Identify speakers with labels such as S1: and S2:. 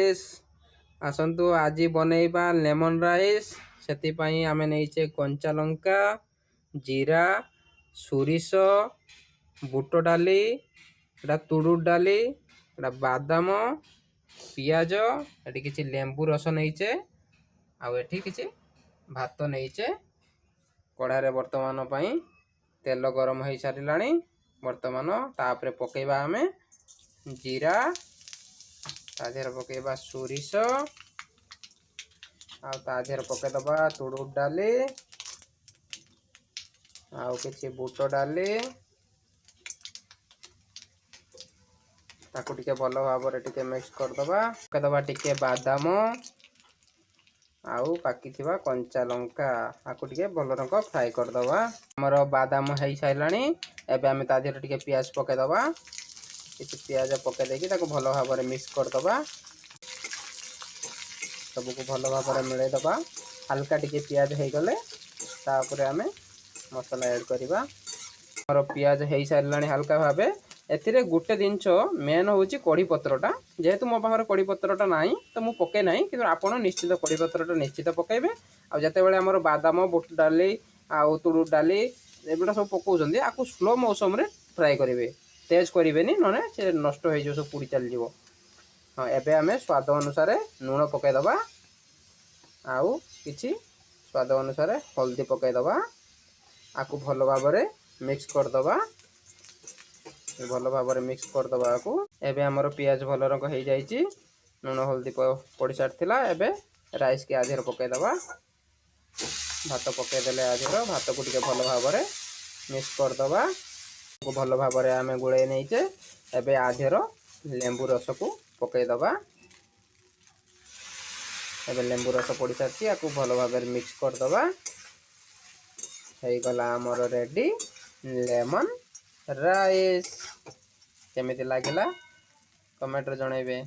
S1: Guys आसंतु आज बनैबा lemon rice सेतिपाई आमे नैचे कंचा लंका जीरा सोरिष बुट डाली एटा तुड़ुर डाली एटा बादाम पियाज एटी किछि लेंबू रस नैचे आ एठी किछि भात नैचे कड़ा रे वर्तमान पई तेल गरम होई सारिलाणी वर्तमान तापरे पकेबा आमे जीरा तादेर पकेबा सोरिष आ तादेर पके दबा तुड़ुर डाली आउ किछि बुट डाली ताकू टिके भलो भाबरे टिके मिक्स कर दबा पके दबा टिके बादाम आउ बाकी थिबा कंचा लंका आकू टिके भलो रंग फ्राई कर दबा हमर बादाम हेई साइलाणी एबे आमे तादेर टिके प्याज पके दबा किछि प्याज पके देकी ताकू भलो भाबरे मिक्स कर दबा सबको भलो भाबरे मिले दबा हल्का टिके प्याज हे गले तापरे आमे मसाला ऐड करिबा हमर प्याज हेई सारलाणी हल्का भाबे एथिरे गुटे दिनछो मेन होची कढ़ी पत्रटा जेहेतु मो पाखरे कढ़ी पत्रटा नाही तो मु पके नाही किंतु आपण निश्चित कढ़ी पत्रटा निश्चित पकेबे आ जते बेले हमर बादाम बुट डाली आ तुड़ुर डाली एबेटा सब पकोउचंदी आकु स्लो मौसम रे फ्राई करिवे तेज करिवेनी नने से नष्ट होई जो सब पुड़ी चल जीवो हां एबे हमें स्वाद अनुसार लूण पके दबा आउ किछि स्वाद अनुसार हल्दी पके दबा आकु भलो भाबरे मिक्स कर दबा भलो भाबरे मिक्स कर दबा आकु एबे हमर प्याज भलो रंग हेई जाईची लूण हल्दी पड़ी सारथिला एबे राइस के आधेर पके दबा भात पके देले आधेर भात को टिके भलो भाबरे मिक्स कर दबा को भलो भाबरे आमे गुळे नैचे एबे आधेर लेंबू रस को पके दबा एबे लेंबू रस पड़ी सारची आकु भलो भाबरे मिक्स कर दबा हेई गला हमर रेडी लेमन राइस केमिति लागिला कमेंट रे जणाइबे।